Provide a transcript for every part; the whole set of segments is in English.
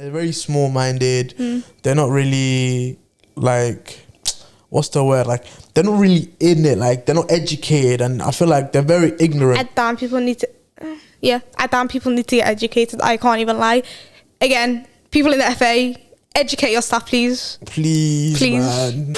They're very small-minded. They're not really like, what's the word? Like, they're not really in it. Like, they're not educated, and I feel like they're very ignorant. At damn people need to get educated. I can't even lie. Again, people in the FA, educate your staff, please. Please. Man.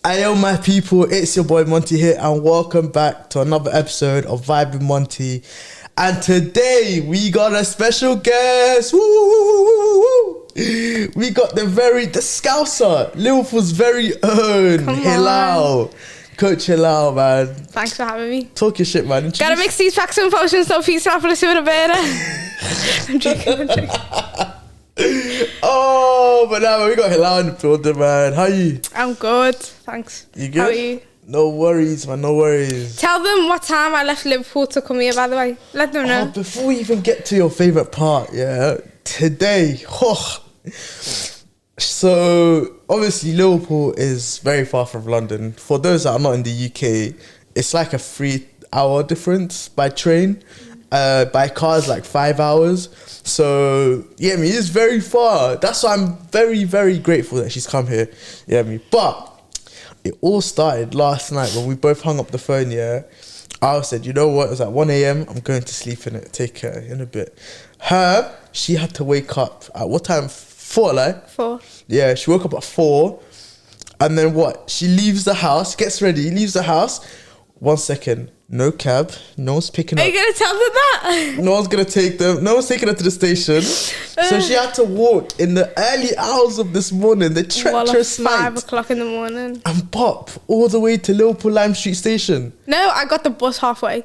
Ayo my people, it's your boy Monti here, and welcome back to another episode of Vibe with Monti. And today we got a special guest. Woo, woo, woo, woo, woo. We got the Scouser, Liverpool's very own Hilaal. Coach Hilaal, man. Thanks for having me. Talk your shit, man. Gotta mix these facts and potions so pizza for the super better. I'm joking. Oh, but now we got Hilaal in the building, man. How are you? I'm good, thanks. You good? How are you? No worries, man. No worries. Tell them what time I left Liverpool to come here, by the way. Let them know. Before we even get to your favourite part, today, so obviously Liverpool is very far from London. For those that are not in the UK, it's like a 3-hour difference by train. By car is like 5 hours. So yeah, it's very far. That's why I'm very, very grateful that she's come here. But it all started last night when we both hung up the phone. I said, you know what? It was at 1 a.m. I'm going to sleep in it. Take care in a bit. She had to wake up at what time? 4, like? 4. Yeah, she woke up at 4. And then what? She leaves the house, gets ready, leaves the house. 1 second, no cab, no one's picking up. Are you going to tell them that? No one's going to take them. No one's taking her to the station. So she had to walk in the early hours of this morning, the treacherous night. 5 o'clock in the morning. And pop all the way to Liverpool Lime Street Station. No, I got the bus halfway.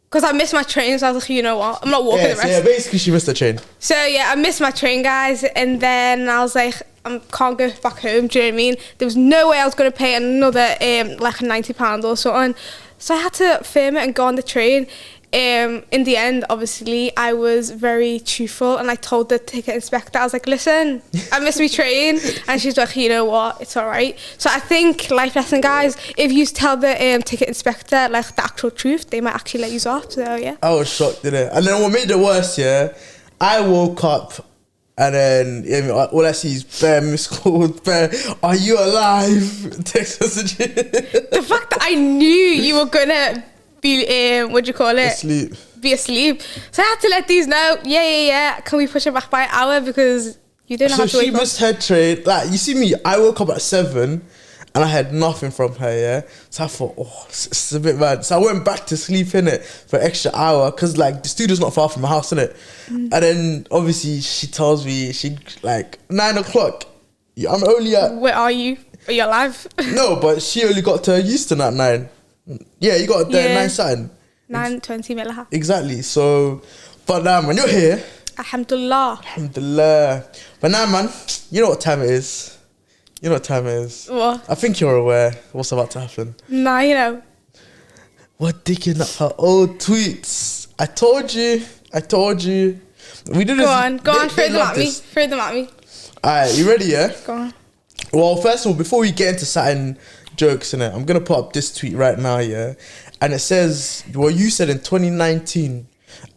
Because I missed my train, so I was like, you know what? I'm not walking the rest. Yeah, basically she missed the train. So yeah, I missed my train, guys. And then I was like, I can't go back home, do you know what I mean? There was no way I was going to pay another like £90 or something. So I had to film it and go on the train. In the end, obviously, I was very truthful and I told the ticket inspector, I was like, listen, I missed my train. And she's like, you know what, it's all right. So I think, life lesson, guys, if you tell the ticket inspector like the actual truth, they might actually let you off. So yeah. I was shocked, didn't it? And then what made it worse, I woke up and then all I see is bare missed calls, bare, are you alive? Text messages. The fact that I knew you were gonna be be asleep, so I had to let these know, can we push it back by an hour because you don't know how to wake up. So she missed her train. Like, you see me, I woke up at 7 and I had nothing from her, so I thought, it's a bit mad. So I went back to sleep in it for an extra hour because like the studio's not far from my house, innit? And then obviously she tells me, she like 9 o'clock, I'm only at... Where are you? Are you alive? No, but she only got to Houston at 9. Yeah, you got there 9 something. 9:20 Milaha. Exactly. So, but now, man, you're here. Alhamdulillah. Alhamdulillah. But now, man, you know what time it is. What? I think you're aware what's about to happen. Nah, you know. We're digging up her old tweets. I told you. We did this. Go on, throw them at me. Alright, you ready, yeah? Go on. Well, first of all, before we get into certain jokes in it, I'm gonna put up this tweet right now, and it says, well, you said in 2019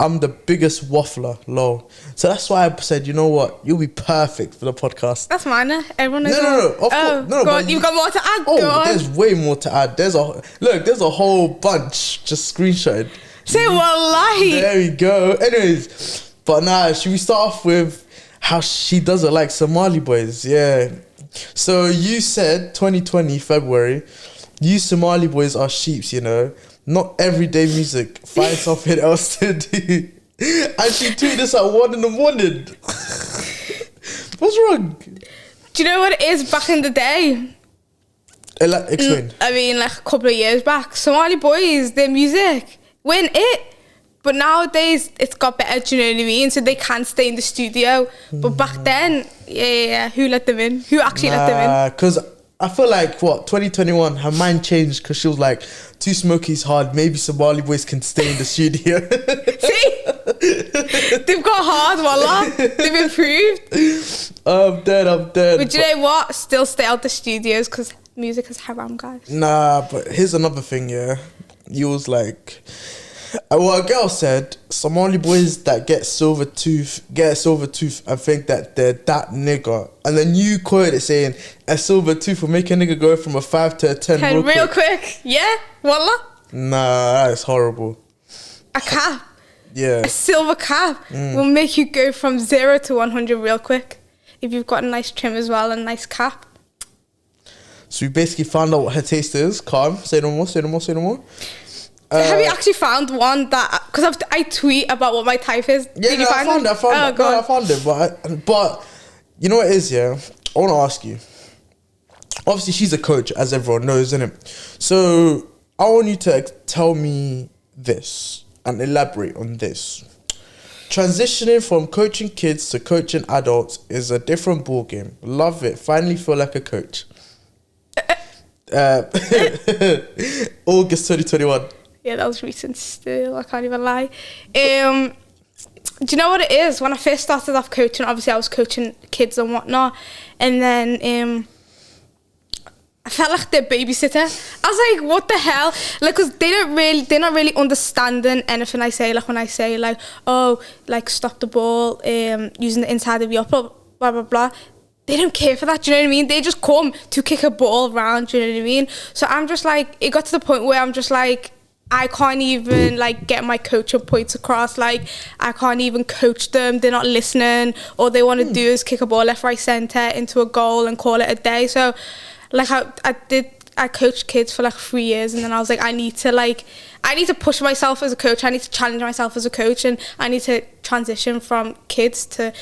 I'm the biggest waffler, lol. So that's why I said, you know what, you'll be perfect for the podcast. That's mine. Everyone knows. No, of course. No, go on, you've got more to add. Go on. There's way more to add. There's a whole bunch just screenshotted. Say wallahi. There we go. Anyways, but now should we start off with how she doesn't like Somali boys? So you said 2020 February, you Somali boys are sheeps, not everyday music. Find something else to do. And she tweeted this at 1 in the morning. What's wrong? Do you know what it is back in the day? Explain. I mean, like a couple of years back, Somali boys, their music weren't it. But nowadays, it's got better, do you know what I mean? So they can stay in the studio. But back then, who let them in? Who actually let them in? Because I feel like, 2021, her mind changed because she was like, Too Smoky's hard, maybe Somali boys can stay in the studio. See? They've got hard, wallah. They've improved. I'm dead. But you know what? Still stay out the studios because music is haram, guys. Nah, but here's another thing, yeah. You was like, well, a girl said, Somali boys that get a silver tooth and think that they're that nigger. And then you quoted it saying, a silver tooth will make a nigga go from a 5 to a 10 real quick. Yeah, wallah. Nah, that's horrible. A cap. Yeah. A silver cap will make you go from 0 to 100 real quick. If you've got a nice trim as well, and a nice cap. So we basically found out what her taste is. Calm. Say no more. Have you actually found one that... Because I tweet about what my type is. Yeah, Did you find it? I found it. But you know what it is, yeah? I want to ask you. Obviously, she's a coach, as everyone knows, isn't it? So I want you to tell me this and elaborate on this. Transitioning from coaching kids to coaching adults is a different ballgame. Love it. Finally feel like a coach. August 2021. Yeah, that was recent still. I can't even lie. Do you know what it is? When I first started off coaching, obviously I was coaching kids and whatnot. And then I felt like their babysitter. I was like, what the hell? Like, because they're not really understanding anything I say. Like when I say like, oh, like stop the ball, using the inside of your blah, blah, blah. They don't care for that, do you know what I mean? They just come to kick a ball around, do you know what I mean? So I'm just like, it got to the point where I'm just like, I can't even like get my coaching points across. Like I can't even coach them. They're not listening. All they want to do is kick a ball left, right, centre into a goal and call it a day. So like I coached kids for like 3 years, and then I was like, I need to push myself as a coach. I need to challenge myself as a coach, and I need to transition from kids to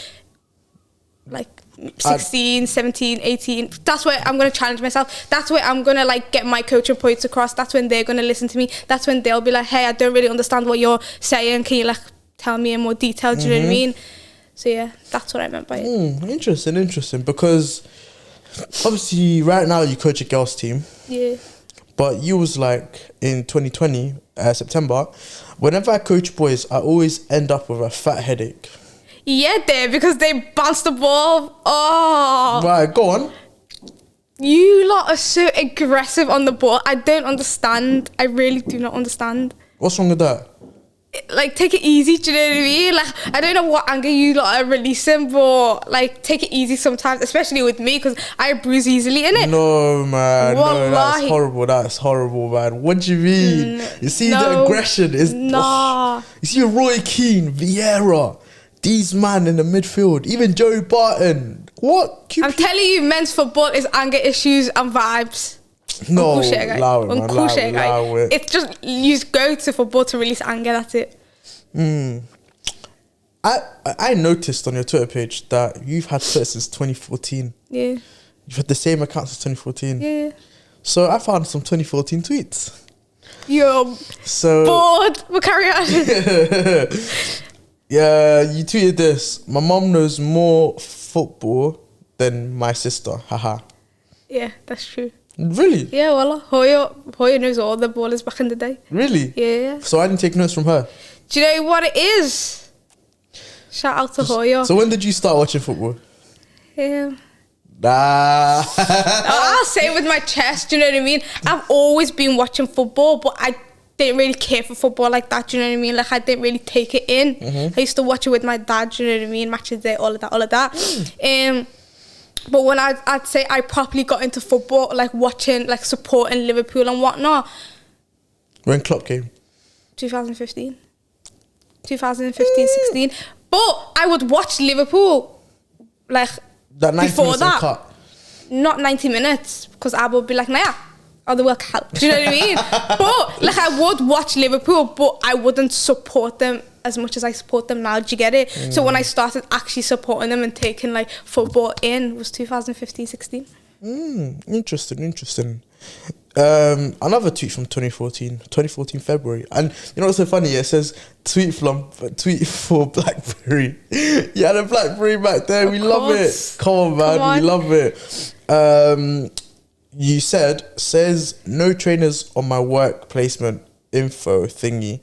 like 16, 17, 18. That's where I'm going to challenge myself. That's where I'm going to like get my coaching points across. That's when they're going to listen to me. That's when they'll be like, hey, I don't really understand what you're saying. Can you like tell me in more detail? Do you know what I mean? So yeah, that's what I meant by it. Interesting. Because obviously right now you coach a girls team. Yeah. But you was like in 2020, September, whenever I coach boys, I always end up with a fat headache. Yeah, because they bounce the ball. Oh. Right, go on. You lot are so aggressive on the ball. I don't understand. I really do not understand. What's wrong with that? Like, take it easy, do you know what I mean? Like, I don't know what anger you lot are releasing, but, like, take it easy sometimes, especially with me, because I bruise easily, innit? No, man. Wallahi. No, that's horrible, man. What do you mean? You see the aggression is... Nah. You see Roy Keane, Vieira, these man in the midfield, even Joey Barton. What? I'm telling you, men's football is anger issues and vibes. No, allow it. It's just, you just go to football to release anger, that's it. I noticed on your Twitter page that you've had Twitter since 2014. Yeah. You've had the same account since 2014. Yeah. So I found some 2014 tweets. You're bored. We'll carry on. Yeah, you tweeted this. My mom knows more football than my sister. Haha. Yeah, that's true. Really? Yeah, well, Hoya knows all the ballers back in the day. Really? Yeah. So I didn't take notes from her. Do you know what it is? Shout out to Hoya. So when did you start watching football? Yeah. Nah. I'll say it with my chest, do you know what I mean? I've always been watching football, but I didn't really care for football like that, do you know what I mean? Like, I didn't really take it in. I used to watch it with my dad, do you know what I mean? Matches day, all of that. But when I'd say I properly got into football, like watching, like supporting Liverpool and whatnot. When Klopp came? 2015, 16. But I would watch Liverpool, like, that 90 before minutes that. Cut. Not 90 minutes, because I would be like, nah, or the World Cup. Do you know what I mean? But, like, I would watch Liverpool, but I wouldn't support them as much as I support them now. Do you get it? So when I started actually supporting them and taking like football in was 2015, 16. Interesting. Another tweet from 2014 February, and you know what's so funny? It says tweet for BlackBerry. You had a BlackBerry back there. We love it. Come on, man. We love it. You says no trainers on my work placement info thingy,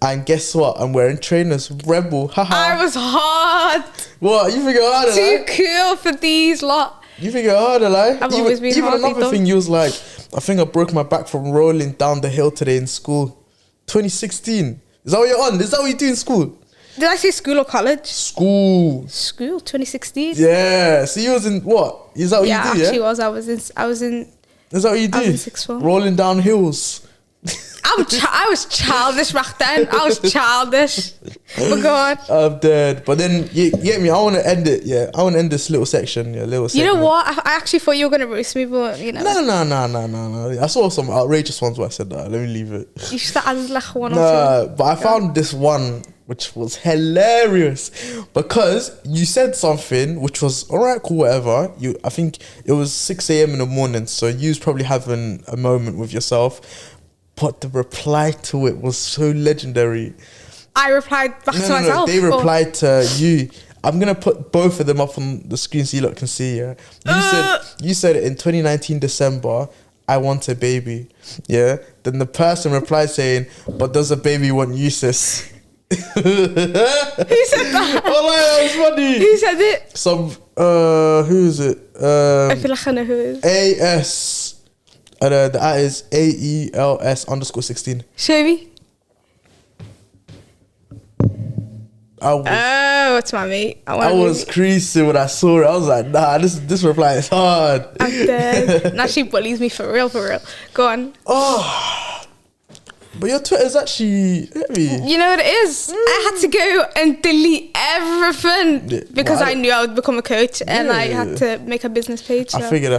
and guess what? I'm wearing trainers. Rebel. Haha. I was hard. What you think? Too cool for these lot. You think you're harder, like? I've always been even hardly another done. thing, you was like, I think I broke my back from rolling down the hill today in school. 2016. Is that what you're on? Is that what you do in school? Did I say school or college? School. School, 2016. Yeah. So you was in what? Is that what Yeah, you do? actually Yeah. was. I was in. Is that what you do? I was in sixth form. Rolling down hills. I was childish back then. I was childish. But go on. I'm dead. But then you get me. I want to end it. Yeah, I want to end this little section. Yeah, little. You segment. know what? I actually thought you were gonna roast me, but you know. No. I saw some outrageous ones where I said that. Let me leave it. You should have added like one or Nah, two. but I found this one which was hilarious because you said something which was alright, cool, whatever. I think it was 6 a.m. in the morning, so you was probably having a moment with yourself. But the reply to it was so legendary. I replied back to myself. No, they replied to you. I'm gonna put both of them up on the screen so you lot can see. Yeah, you said it in 2019 December. I want a baby. Yeah. Then the person replied saying, "But does a baby want you, sis?" Who said that? Oh, like, that was funny. Who said it? Some who is it? I feel like I know who it is. AS. The at is AELS_16. Show me. I it's my mate. I was creasing when I saw it. I was like, nah, this reply is hard. I'm dead. Now she bullies me for real, for real. Go on. Oh, but your Twitter's actually heavy. You know what it is? I had to go and delete everything because I knew I would become a coach and I had to make a business page. So. I figured.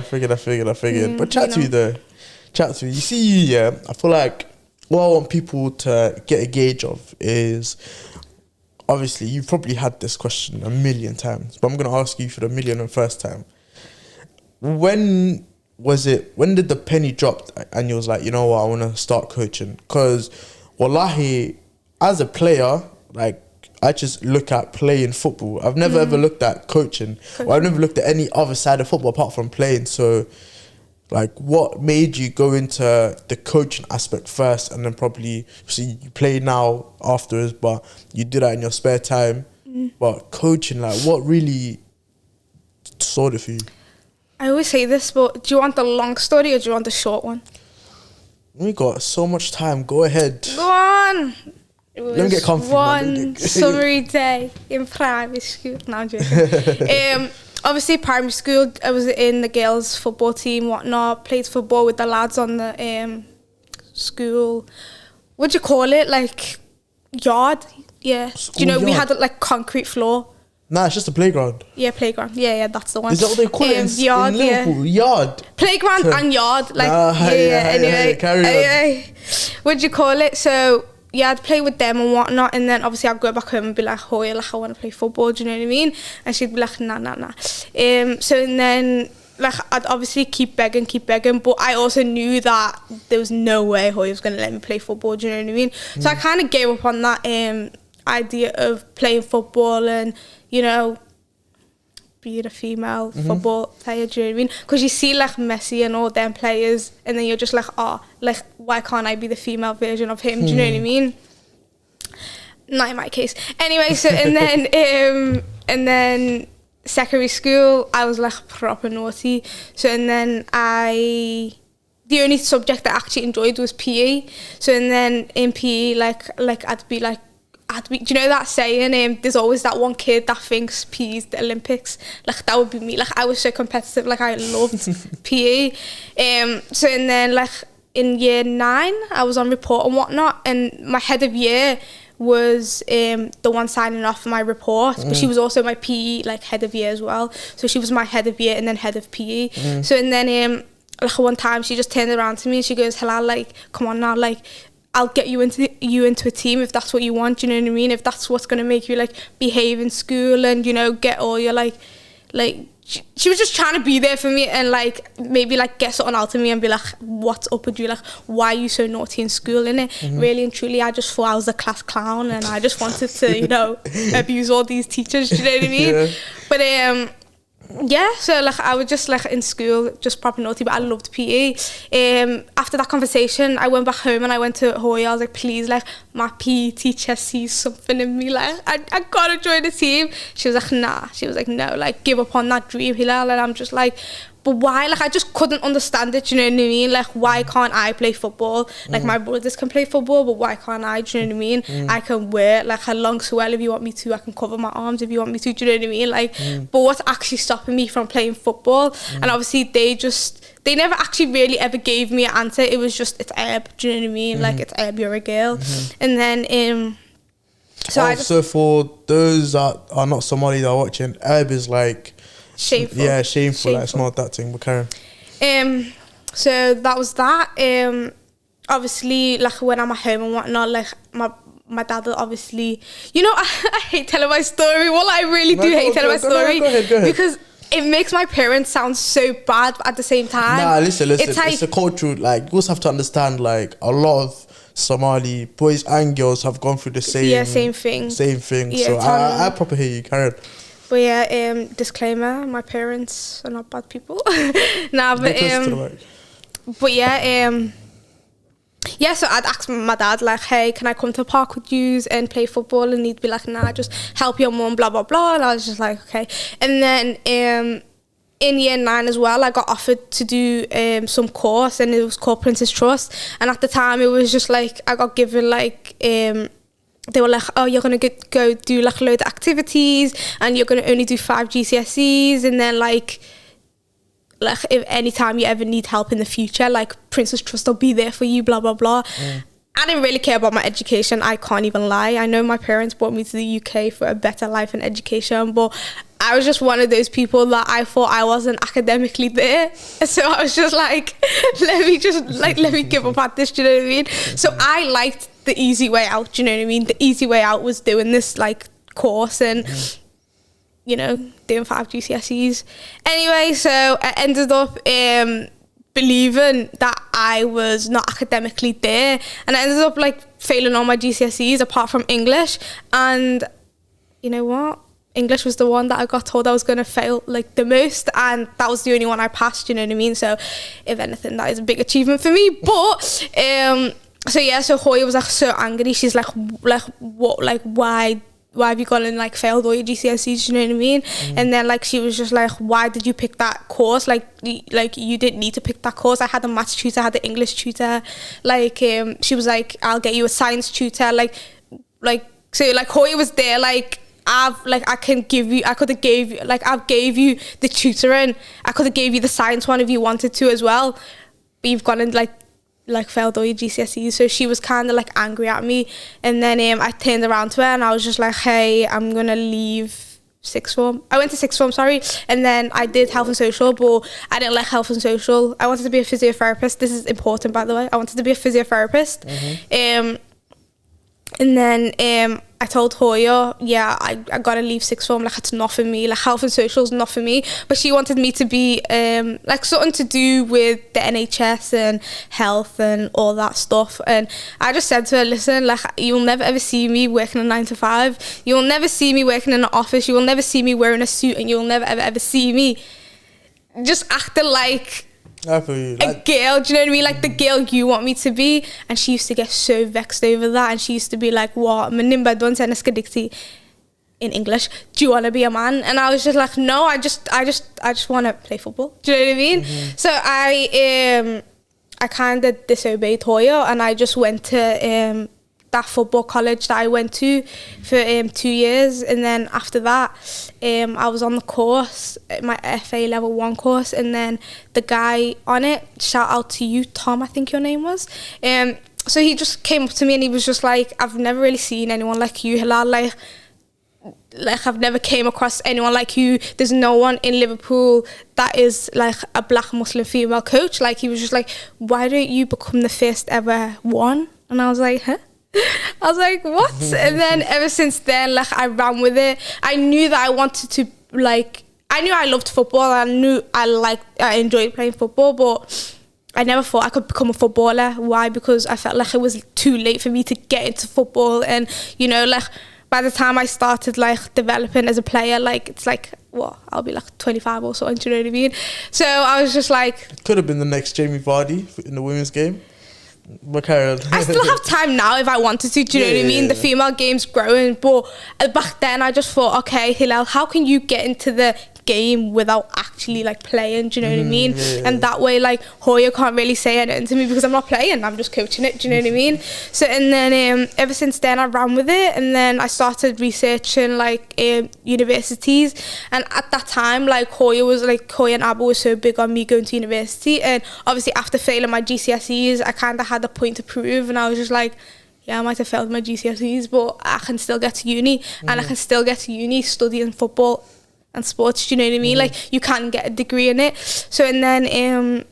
But chat to you though. Chat to you. You see you, yeah. I feel like what I want people to get a gauge of is, obviously, you've probably had this question a million times, but I'm going to ask you for the 1,001st time. When did the penny drop and you was like, you know what, I want to start coaching? Because, wallahi, as a player, like, I just look at playing football. I've never ever looked at coaching. Or I've never looked at any other side of football apart from playing. So, like, what made you go into the coaching aspect first and then probably, see, you play now afterwards, but you do that in your spare time. But coaching, like, what really sorted for you? I always say this, but do you want the long story or do you want the short one? We got so much time. Go ahead. Go on. Let me get comfy. One summery day in primary school. No, I'm joking. Obviously, primary school, I was in the girls' football team, whatnot. Played football with the lads on the school. What do you call it? Like, yard? Yeah. School do you know, we yard? had like concrete floor. Nah, it's just a playground. Yeah, playground. Yeah, that's the one. Is that what they call it in yard, Liverpool? Yard. Playground and yard. Like, Anyway, carry on. What do you call it? So, yeah, I'd play with them and whatnot, and then obviously I'd go back home and be like, oh, yeah, like, I want to play football, do you know what I mean? And she'd be like, nah. So, and then, like, I'd obviously keep begging, but I also knew that there was no way Hoy was going to let me play football, do you know what I mean? So I kind of gave up on that idea of playing football and, you know, being a female football player, do you know what I mean? Because you see like Messi and all them players and then you're just like, like, why can't I be the female version of him, do you know what I mean? Not in my case. Anyway, so and then secondary school I was like proper naughty. So and then the only subject that I actually enjoyed was PE. So and then in PE like I'd be, do you know that saying, there's always that one kid that thinks PE's the Olympics? Like, that would be me. Like, I was so competitive. Like, I loved PE. So, and then, like, in year 9, I was on report and whatnot, and my head of year was the one signing off for my report, but she was also my PE, like, head of year as well. So, she was my head of year and then head of PE. So, and then, like, one time, she just turned around to me and she goes, Hilaal, like, come on now, like, I'll get you into a team if that's what you want, you know what I mean? If that's what's going to make you, like, behave in school and, you know, get all your, like she was just trying to be there for me and, like, maybe, like, get something out of me and be like, what's up with you? Like, why are you so naughty in school, innit? Really and truly, I just thought I was a class clown and I just wanted to, you know, abuse all these teachers, do you know what I mean? Yeah, so like I was just like in school, just proper naughty, but I loved PE. After that conversation, I went back home and I went to Hoya. I was like, please, like my PE teacher sees something in me, like I gotta join the team. She was like, nah. She was like, no, like give up on that dream, Hilaal. And I'm just like, but why? Like I just couldn't understand it, do you know what I mean? Like why can't I play football? Like my brothers can play football, but why can't I, do you know what I mean? I can wear like a long swell if you want me to, I can cover my arms if you want me to, do you know what I mean? Like, but what's actually stopping me from playing football? And obviously they never actually really ever gave me an answer. It was just, it's Arab, do you know what I mean? Like it's Arab, you're a girl. And then so for those that are not Somali that are watching, Arab is like shameful. Yeah, shameful. Like, it's not that thing, but Karen. So that was that. Obviously, like when I'm at home and whatnot, like my dad obviously, you know, I hate telling my story. Well, I really do hate telling my story. Go ahead. Because it makes my parents sound so bad, but at the same time, Nah, listen. It's, like, it's a cultural. Like, you also have to understand. Like, a lot of Somali boys and girls have gone through the same thing. Yeah, so I proper hear you, Karen. But yeah, disclaimer: my parents are not bad people. Nah, but yeah, so I'd ask my dad like, hey, can I come to the park with you and play football? And he'd be like, nah, just help your mum, blah, blah, blah. And I was just like, okay. And then in year 9 as well, I got offered to do some course, and it was called Princess Trust. And at the time, it was just like, I got given like, they were like, oh, you're going to go do like a load of activities, and you're going to only do 5 GCSEs. And then like if any time you ever need help in the future, like Princess Trust will be there for you, blah blah blah. I didn't really care about my education, I can't even lie. I know my parents brought me to the UK for a better life and education, but I was just one of those people that I thought I wasn't academically there. So I was just like, let me give up at this, do you know what I mean? So I liked the easy way out, do you know what I mean? The easy way out was doing this like course and you know, doing 5 GCSEs. Anyway, so I ended up believing that I was not academically there, and I ended up like failing all my GCSEs apart from English. And you know what? English was the one that I got told I was going to fail like the most, and that was the only one I passed, you know what I mean? So if anything, that is a big achievement for me. But so yeah, so Hoya was like so angry. She's like what, like why have you gone and like failed all your GCSEs, you know what I mean? And then like she was just like, why did you pick that course? Like you didn't need to pick that course. I had a maths tutor, I had an English tutor. Like she was like, I'll get you a science tutor. Like so like Hoya was there, like I've gave you the tutoring. I could have gave you the science one if you wanted to as well, but you've gone and like failed all your GCSEs. So she was kind of like angry at me. And then I turned around to her and I was just like, hey, I'm gonna leave sixth form. I went to sixth form, sorry, and then I did health and social, but I didn't like health and social. I wanted to be a physiotherapist. This is important, by the way. I wanted to be a physiotherapist. And then I told Hoya, yeah, I gotta leave sixth form, like it's not for me, like health and social is not for me. But she wanted me to be like something to do with the NHS and health and all that stuff. And I just said to her, listen, like you'll never ever see me working a 9 to 5. You'll never see me working in an office. You will never see me wearing a suit, and you'll never ever see me just acting like a girl, do you know what I mean? Like the girl you want me to be. And she used to get so vexed over that, and she used to be like, what? In English, do you want to be a man? And I was just like, no, I just want to play football. Do you know what I mean? So I kind of disobeyed Hoya, and I just went to that football college that I went to for 2 years. And then after that I was on the course, my FA level 1 course, and then the guy on it, shout out to you, Tom, I think your name was, so he just came up to me and he was just like, I've never really seen anyone like you, Hilaal, like I've never came across anyone like you. There's no one in Liverpool that is like a black Muslim female coach. Like he was just like, why don't you become the first ever one? And I was like, huh? I was like, what? And then ever since then, like I ran with it. I knew that I wanted to, like, I knew I loved football. I knew I enjoyed playing football, but I never thought I could become a footballer. Why? Because I felt like it was too late for me to get into football. And, you know, like by the time I started like developing as a player, like it's like what, I'll be like 25 or something, do you know what I mean? So I was just like, could have been the next Jamie Vardy in the women's game. But carry on. I still have time now if I wanted to, do you know what I mean? The female game's growing, but back then I just thought, okay, Hilaal, how can you get into the game without actually like playing, do you know what I mean? And that way, like, Hoya can't really say anything to me because I'm not playing, I'm just coaching it, do you know what I mean? So, and then ever since then I ran with it, and then I started researching like universities, and at that time, like, Hoya and Abba was so big on me going to university, and obviously after failing my GCSEs I kind of had a point to prove, and I was just like, yeah, I might have failed my GCSEs, but I can still get to uni, and I can still get to uni studying football and sports, do you know what I mean? Like, you can get a degree in it. So, and then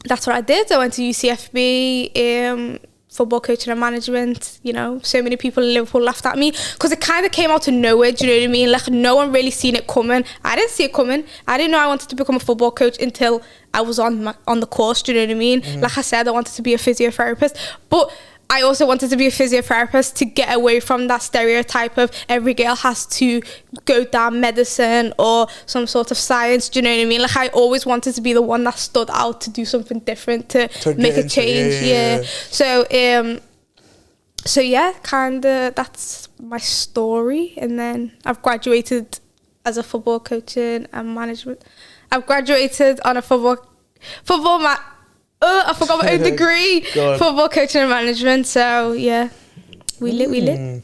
that's what I did. I went to UCFB, football coaching and management. You know, so many people in Liverpool laughed at me because it kind of came out of nowhere, do you know what I mean? Like, no one really seen it coming. I didn't see it coming. I didn't know I wanted to become a football coach until I was on the course, do you know what I mean? Like I said, I wanted to be a physiotherapist, but I also wanted to be a physiotherapist to get away from that stereotype of every girl has to go down medicine or some sort of science, do you know what I mean? Like, I always wanted to be the one that stood out, to do something different, to make a change. Yeah. So yeah, kind of that's my story. And then I've graduated as a football coaching and management. I've graduated on a I forgot my own degree. Football coaching and management. So yeah, we lit.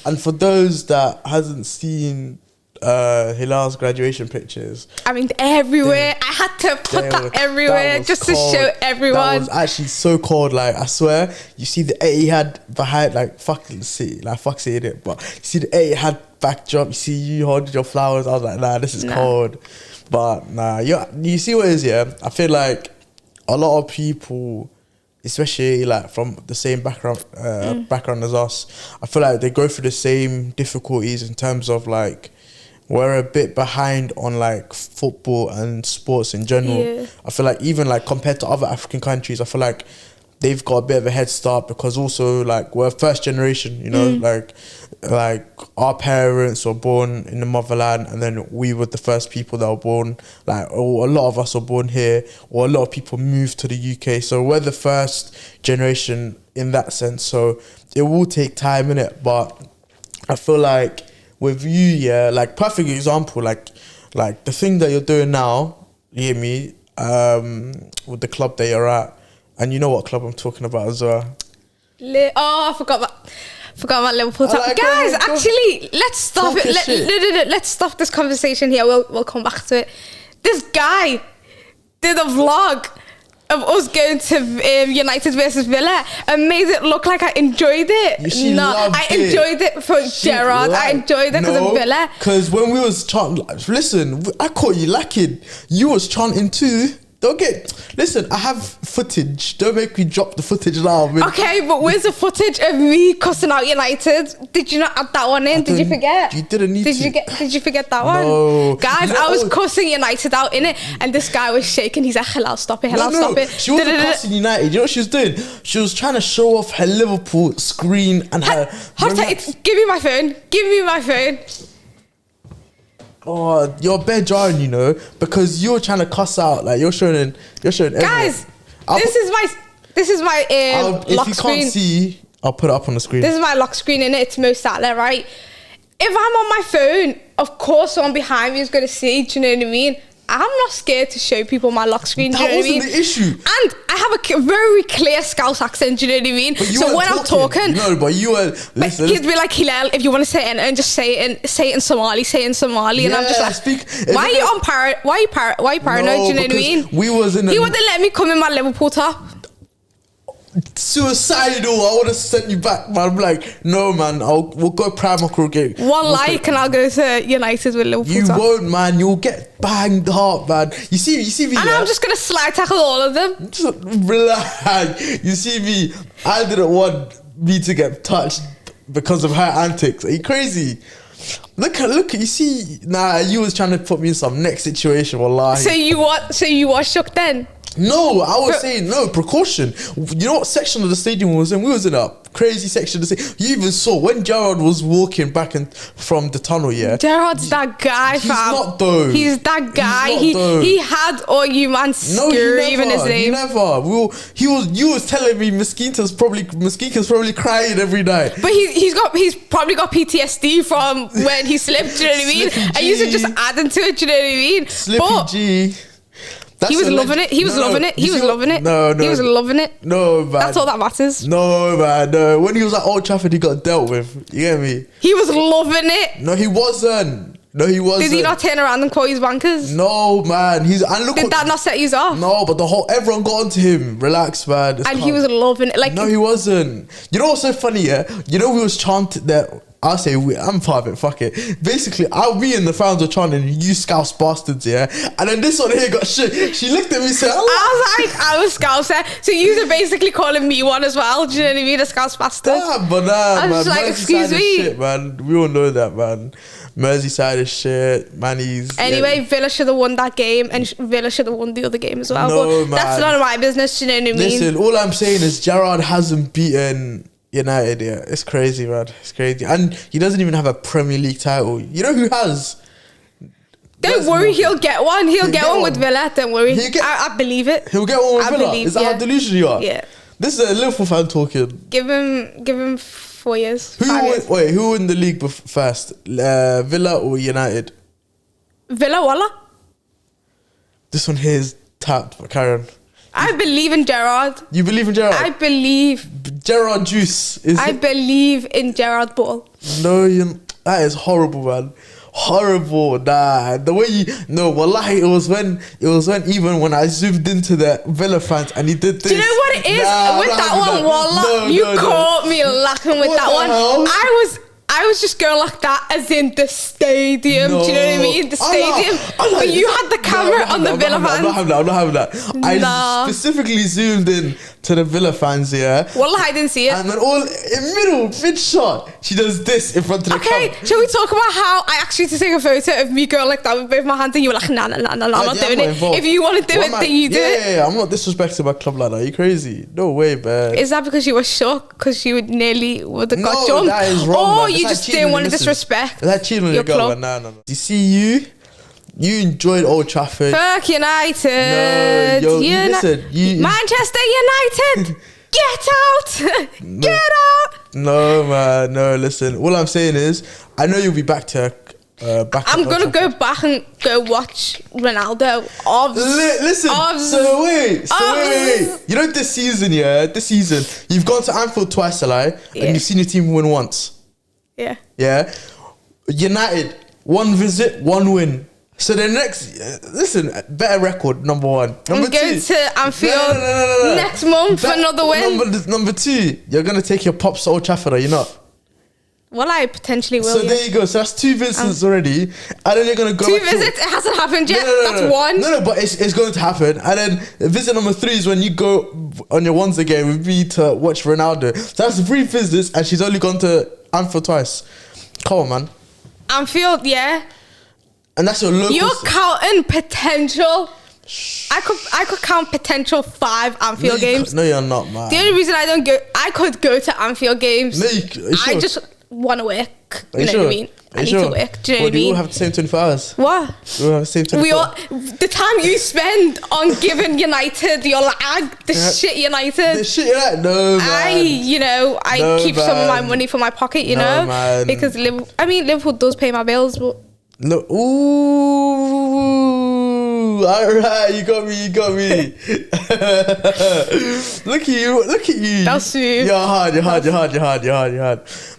And for those that hasn't seen Hilaal's graduation pictures, I mean, everywhere. I had to put that everywhere just to show everyone. That was actually so cold. Like, I swear, you see the A he had behind, like, fuck saying it, but you see the A he had backdrop. You see you holding your flowers. I was like, nah, this is cold. But nah, you see what it is, yeah? I feel like a lot of people, especially like from the same background as us, I feel like they go through the same difficulties in terms of like, we're a bit behind on like football and sports in general. Yeah. I feel like even like compared to other African countries, I feel like they've got a bit of a head start because also like we're first generation, you know, like our parents were born in the motherland, and then we were the first people that were born, like, or a lot of us were born here, or a lot of people moved to the UK, so we're the first generation in that sense. So it will take time, innit? But I feel like with you, yeah, like perfect example, like the thing that you're doing now, you hear me, with the club that you're at, and you know what club I'm talking about as well. I forgot about Liverpool. Like, guys, actually, let's stop it. Let's stop this conversation here. We'll come back to it. This guy did a vlog of us going to United versus Villa and made it look like I enjoyed it. I enjoyed it for Gerrard. I enjoyed it because of Villa. Because when we was chanting, listen, I caught you lacking. You was chanting too. Listen, I have footage. Don't make me drop the footage now. Okay, but where's the footage of me cussing out United? Did you not add that one in? Did you forget? You didn't need to. Did you forget that one? No. Guys, I was cussing United out in it, and this guy was shaking. He's like, Hilaal, stop it. Hilaal, stop it. She wasn't cussing United. You know what she was doing? She was trying to show off her Liverpool screen and her... Give me my phone. Give me my phone. Oh, you're bare jarring, you know, because you're trying to cuss out, like you're showing guys, this is my lock screen. If you can't see, I'll put it up on the screen. This is my lock screen, and it's Mo Salah, right? If I'm on my phone, of course someone behind me is going to see, do you know what I mean? I'm not scared to show people my lock screen. That wasn't the issue. And I have a very clear Scouse accent, do you know what I mean? So when I'm talking... No, but you were... Listen, he'd be like, Hilaal, if you want to say it, and just say it in Somali, and I'm just like, why are you paranoid, do you know what I mean? He wouldn't let me come in my Liverpool top. Suicidal. I would have sent you back, man. I'm like, no, man, we'll go Primark game. And I'll go to United with Liverpool. You won't, man. You'll get banged hard, man. You see me. And I'm just gonna slide tackle all of them. Just relax. You see me. I didn't want me to get touched because of her antics. Are you crazy? Look. You see, you was trying to put me in some next situation. Wallahi. So you were shook then? No, I was saying no precaution. You know what section of the stadium we was in? We was in a crazy section of the stadium. You even saw when Gerard was walking back from the tunnel. Yeah, Gerard's that guy. He's fam. not though. He's that guy. He's not, though. He had all you man screaming his name. He never. You was telling me Mosquito's probably crying every night. But he's probably got PTSD from when he slipped. Do you know what I mean? I used to just add into it. Do you know what I mean? Slippy G. He was loving it. He was loving it. He was loving it. No. He was loving it. No, man. That's all that matters. No, man. No. When he was at Old Trafford, he got dealt with. You get me? He was loving it. No, he wasn't. Did he not turn around and call his bankers? No, man. Did that not set you off? No, but everyone got onto him. Relax, man. And he was loving it. Like, no, he wasn't. You know what's so funny? Yeah, we was chanting that. I'll say I'm part of it, fuck it. Basically, me and the fans were chanting, you Scouse bastards, yeah? And then this one here got shit. She looked at me and said, I was Scouser. So you were basically calling me one as well. Do you know what I mean? A Scouse bastard. I was like, excuse me. Shit, man. We all know that, man. Merseyside is shit. Manny's. Anyway, Villa should have won that game and Villa should have won the other game as well. No, but that's none of my business, do you know what I mean? Listen, all I'm saying is Gerrard hasn't beaten United, yeah. It's crazy, man. It's crazy. And he doesn't even have a Premier League title. You know who has? Don't worry, he'll get one. He'll get one with Villa. Don't worry. I believe it. He'll get one with Villa. Is that how delusional you are? Yeah. This is a Liverpool fan talking. Give him 4 years. Who won the league first? Villa or United? Villa, Walla. This one here is tapped, but Karen. I believe in Gerrard. You believe in Gerrard? I believe. Gerrard juice. I believe in Gerrard ball. No, that is horrible, man. Horrible. Nah, the way wallahi, it was when even when I zoomed into the Villa fans and he did this. Do you know what it is with that one? Wallah, you caught me laughing with that one. I was just going like that, as in the stadium. Do you know what I mean? The stadium. But you had the camera on the Villa fans. I'm not having that. I specifically zoomed in to the Villa fans, yeah. Wallah, I didn't see it. And then mid shot, she does this in front of the camera. Okay, shall we talk about how I asked you to take a photo of me going like that with both my hands and you were like, nah, I'm not doing it. If you want to do it, then you do it. Yeah, I'm not disrespecting my club like that. Are you crazy? No way, man. Is that because you were shook? Because you would have got jumped? That is wrong, or you just didn't want to disrespect that cheating on your club? No. You see, you enjoyed Old Trafford. Fuck United. No, listen. Manchester United. Get out. Get out. No, man. No, listen. All I'm saying is, I know you'll be back to. I'm gonna go back and go watch Ronaldo. Listen. So wait. You know this season, you've gone to Anfield twice, and you've seen your team win once. Yeah. Yeah. United, 1 visit, 1 win. So the next, listen, better record, number 1. Number 2. Go to Anfield next month for another win. Number 2, you're going to take your pops to Old Trafford, are you not? Well, I potentially will. So there you go. So that's 2 visits already. And then you're going to go 2 visits? It hasn't happened yet. That's 1. No, but it's going to happen. And then visit number 3 is when you go on your ones again with me to watch Ronaldo. So that's 3 visits and she's only gone to Anfield twice. Come on, man. Anfield, yeah. And that's your local. You're counting potential. I could count potential 5 Anfield games. No, you're not, man. The only reason I could go to Anfield games. No, sure? I just want to work. You know what I mean? I need to work. Do you know what I mean? We all have the same 24 hours. What? We all have the same 24 hours. The time you spend on giving United your shit United. The shit United? No, man. I keep some of my money for my pocket, you know? Man. Because Liverpool does pay my bills, but... No, ooh, alright, you got me. Look at you. That's smooth. You're hard.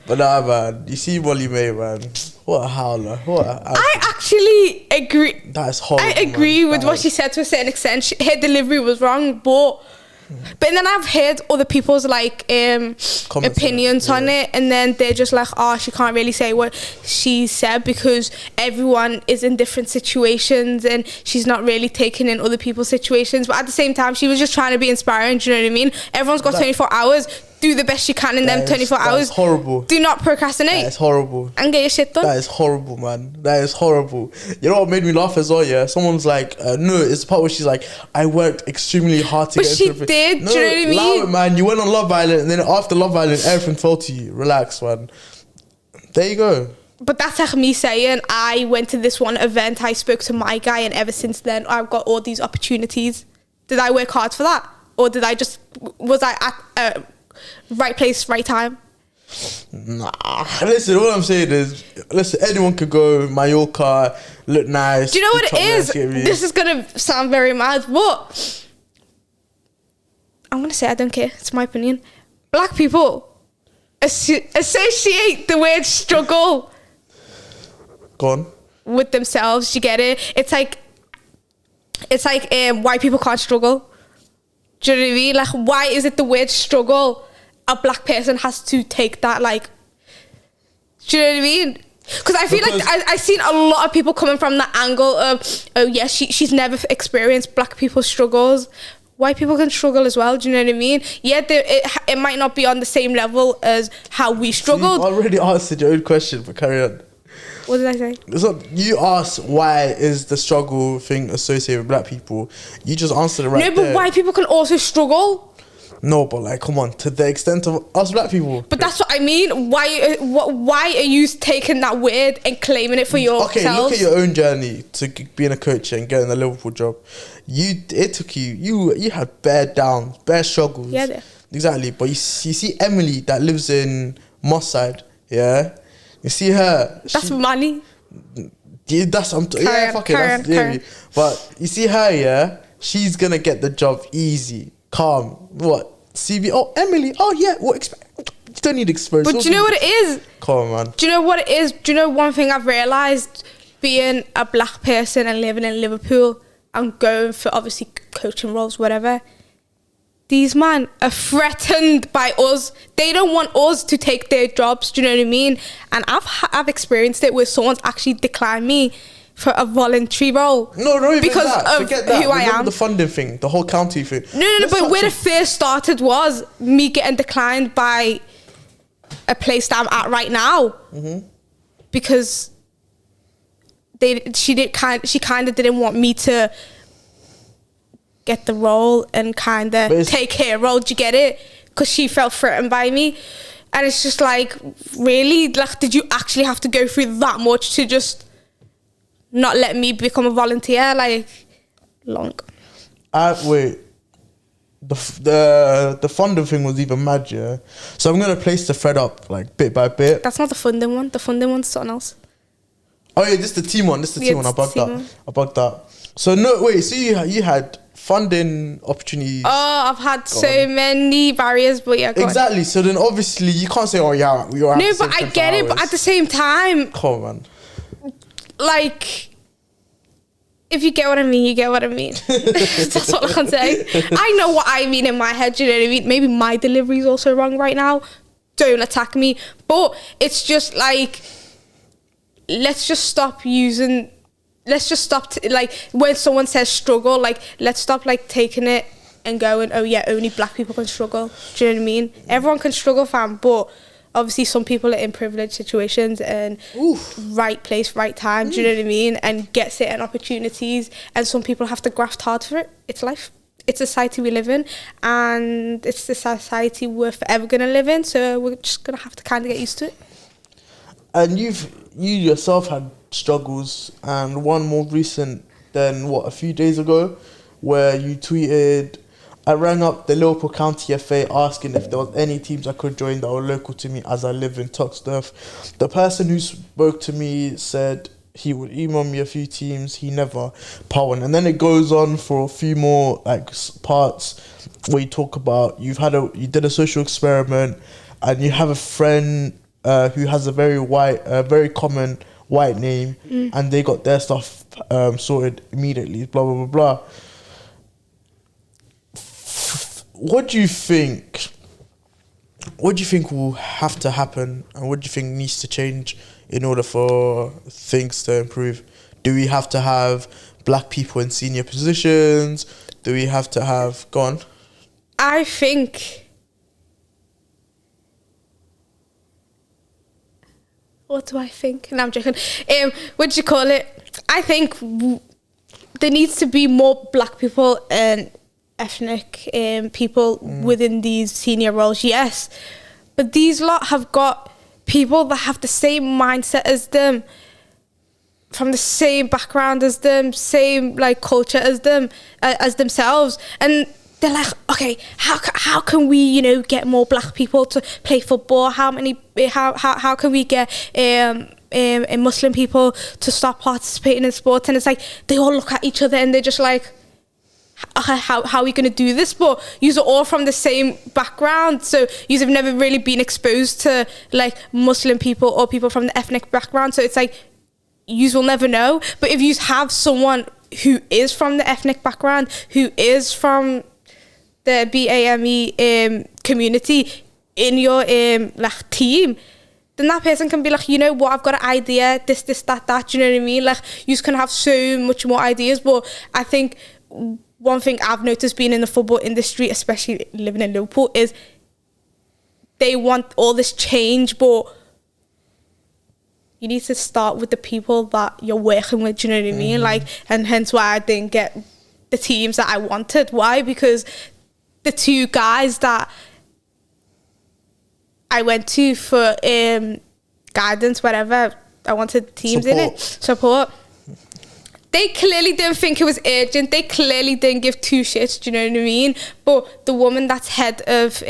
But nah, man, you see Molly May, man. What a howler. I actually agree. That's horrible. I agree with what she said to a certain extent. Her delivery was wrong, but then I've heard other people's opinions on it, and then they're just like, she can't really say what she said because everyone is in different situations and she's not really taking in other people's situations. But at the same time, she was just trying to be inspiring. Do you know what I mean? Everyone's got 24 hours. do the best you can in them 24 hours. That's horrible. Do not procrastinate. That is horrible. And get your shit done. That is horrible, man. That is horrible. You know what made me laugh as well, yeah? Someone's like, no, it's the part where she's like, I worked extremely hard to but get she into did, No, do you know what I allow mean? it, man. You went on Love Island, and then after Love Island, everything fell to you. Relax, man. There you go. But that's like me saying, I went to this one event, I spoke to my guy, and ever since then, I've got all these opportunities. Did I work hard for that? Or did I just, was I at right place, right time? Nah. Listen, what I'm saying is, listen, anyone could go Mallorca, look nice. Do you know what it is? This is going to sound very mad, but I'm going to say I don't care. It's my opinion. Black people associate the word struggle Go on. with themselves. You get it? It's like white people can't struggle. Do you know what I mean? Like, why is it the word struggle? A black person has to take that, like, do you know what I mean? Because I feel like I've seen a lot of people coming from the angle of, oh yeah, she's never experienced black people's struggles. White people can struggle as well, do you know what I mean? Yeah, it might not be on the same level as how we struggled. So you already answered your own question, but carry on. What did I say? So you asked why is the struggle thing associated with black people. You just answered it right there. No, but white people can also struggle. No, but like, come on, to the extent of us black people. But that's what I mean. Why are you taking that word and claiming it for yourself? Okay, look at your own journey to being a coach and getting a Liverpool job. It took you had bare downs, bare struggles. Yeah. Exactly. But you see Emily that lives in Moss Side, yeah? You see her. That's money. Yeah, fuck it. But you see her, yeah? She's gonna get the job easy. Calm. What? CV? Oh, Emily. Oh, yeah. What? You don't need experience. But do you know what it is? Come on, man. Do you know what it is? Do you know one thing I've realised being a black person and living in Liverpool and going for obviously coaching roles, whatever? These men are threatened by us. They don't want us to take their jobs. Do you know what I mean? And I've experienced it where someone's actually declined me for a voluntary role. No, because that. of Forget that. who I Remember am. the funding thing, the whole county thing. No, but where it first started was me getting declined by a place that I'm at right now, because she kind of didn't want me to get the role and kind of take her role. Do you get it? Because she felt threatened by me, and it's just like, really, like, did you actually have to go through that much to just not let me become a volunteer? Like, long. Wait. The funding thing was even mad, yeah. So I'm gonna place the thread up like bit by bit. That's not the funding one. The funding one's something else. Oh yeah, this is the team one. I bugged that. So no, wait. So you had funding opportunities. Oh, I've had so many barriers, but yeah, exactly. So then obviously you can't say, oh yeah, we are. No, but I get it. But at the same time, come on, man. Like, if you get what I mean, you get what I mean. That's what I can say. I know what I mean in my head, do you know what I mean? Maybe my delivery is also wrong right now. Don't attack me. But it's just like, let's just stop like, when someone says struggle, like, let's stop like taking it and going, oh yeah, only black people can struggle. Do you know what I mean? Everyone can struggle, fam, but obviously some people are in privileged situations and right place, right time, do you know what I mean? And get certain opportunities, and some people have to graft hard for it. It's life. It's the society we live in, and it's the society we're forever going to live in, so we're just going to have to kind of get used to it. And you yourself had struggles, and one more recent than a few days ago, where you tweeted, I rang up the Liverpool County FA asking if there was any teams I could join that were local to me as I live in Toxteth. The person who spoke to me said he would email me a few teams. He never part one. And then it goes on for a few more like parts where you talk about you did a social experiment, and you have a friend who has a very common white name, and they got their stuff sorted immediately. Blah blah blah blah. What do you think will have to happen, and what do you think needs to change in order for things to improve? Do we have to have black people in senior positions? Do we have to have... Go on. I think what do I think? No, I'm joking. What do you call it? I think there needs to be more black people and ethnic people within these senior roles, yes. But these lot have got people that have the same mindset as them, from the same background as them, same like culture as them, as themselves, and they're like, okay, how can we, you know, get more black people to play football? How can we get Muslim people to start participating in sports? And it's like they all look at each other and they're just like, how are we going to do this? But you're all from the same background, so you've never really been exposed to like Muslim people or people from the ethnic background, so it's like you will never know. But if you have someone who is from the ethnic background, who is from the BAME community in your like team, then that person can be like, you know what, I've got an idea, this, that, do you know what I mean? Like, you can have so much more ideas. But I think one thing I've noticed being in the football industry, especially living in Liverpool, is they want all this change, but you need to start with the people that you're working with, do you know what I mean? Like, and hence why I didn't get the teams that I wanted. Why? Because the two guys that I went to for guidance, whatever, I wanted teams support. They clearly didn't think it was urgent. They clearly didn't give two shits, do you know what I mean? But the woman that's head of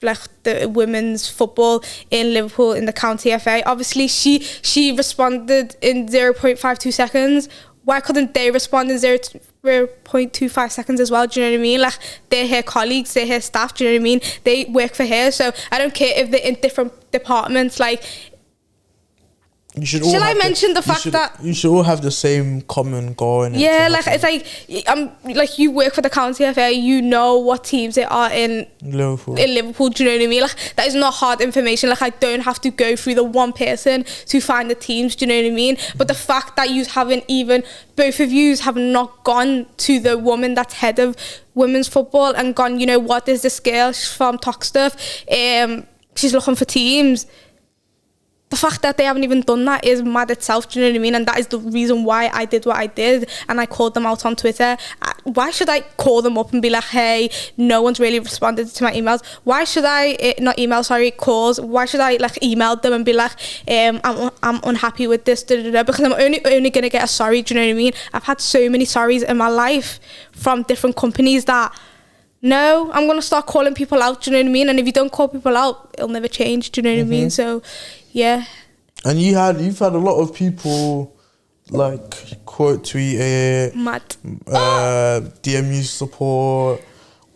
like the women's football in Liverpool in the county FA, obviously she responded in 0.52 seconds. Why couldn't they respond in 0.25 seconds as well? Do you know what I mean? Like, they're her colleagues, they're her staff, do you know what I mean? They work for her, so I don't care if they're in different departments. Like, shall I mention the fact that you should all have the same common goal? Yeah, like, it's like you work for the county FA, you know what teams they are in Liverpool. Do you know what I mean? Like, that is not hard information. Like, I don't have to go through the one person to find the teams, do you know what I mean? But the fact that you haven't even, both of you have not gone to the woman that's head of women's football and gone, you know what, there's this girl, she's from Toxteth, she's looking for teams. The fact that they haven't even done that is mad itself, do you know what I mean? And that is the reason why I did what I did, and I called them out on Twitter. Why should I call them up and be like, hey, no one's really responded to my emails? Why should I, calls, why should I like email them and be like, I'm unhappy with this, because I'm only going to get a sorry, do you know what I mean? I've had so many sorries in my life from different companies that, no, I'm going to start calling people out, do you know what I mean? And if you don't call people out, it'll never change, do you know what I mean? So, yeah. And you've had a lot of people like quote tweet it, mad, DMU support.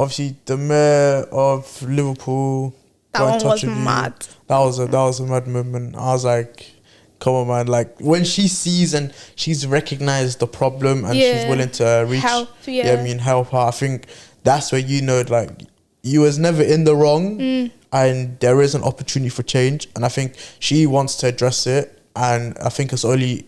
Obviously, the mayor of Liverpool. That one was mad. That was a mad moment. I was like, come on, man! Like, when she sees and she's recognized the problem and she's willing to reach, help her. I think that's where you know, like, you was never in the wrong. And there is an opportunity for change, and I think she wants to address it. And I think it's only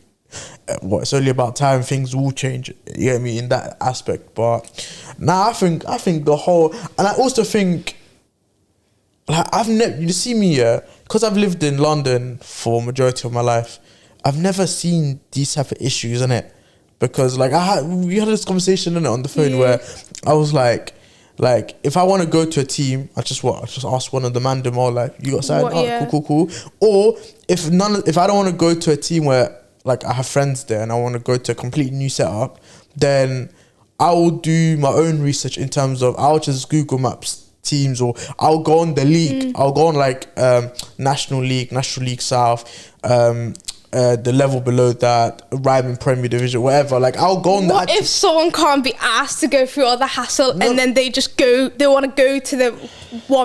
about time things will change. You get me in that aspect. But now I think the whole, and I also think, like, I've never, you see me because I've lived in London for majority of my life. I've never seen these type of issues, innit? Because like we had this conversation innit, on the phone where I was like, if I want to go to a team, I just ask one of the man them all, like, you got signed? Cool. Or if I don't want to go to a team where like I have friends there and I want to go to a completely new setup, then I will do my own research in terms of, I'll just Google Maps teams, or I'll go on the league. I'll go on like National League South, the level below that, Ryman Premier Division, whatever. Like, I'll go on. What if someone can't be asked to go through all the hassle and then they just go? They want to go to the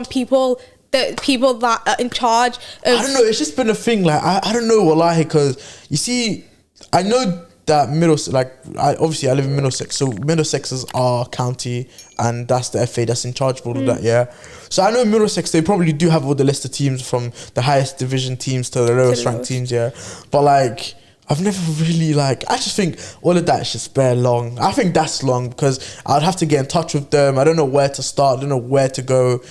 people that are in charge of, I don't know. It's just been a thing. Like, I don't know, wallahi, because you see, I know that Middlesex. Like, I live in Middlesex, so Middlesex is our county, and that's the FA that's in charge of all of that. Yeah. So I know Middlesex, they probably do have all the list of teams from the highest division teams to the lowest ranked teams, yeah. But like, I've never really like, I just think all of that is just bare long. I think that's long because I'd have to get in touch with them. I don't know where to start. I don't know where to go.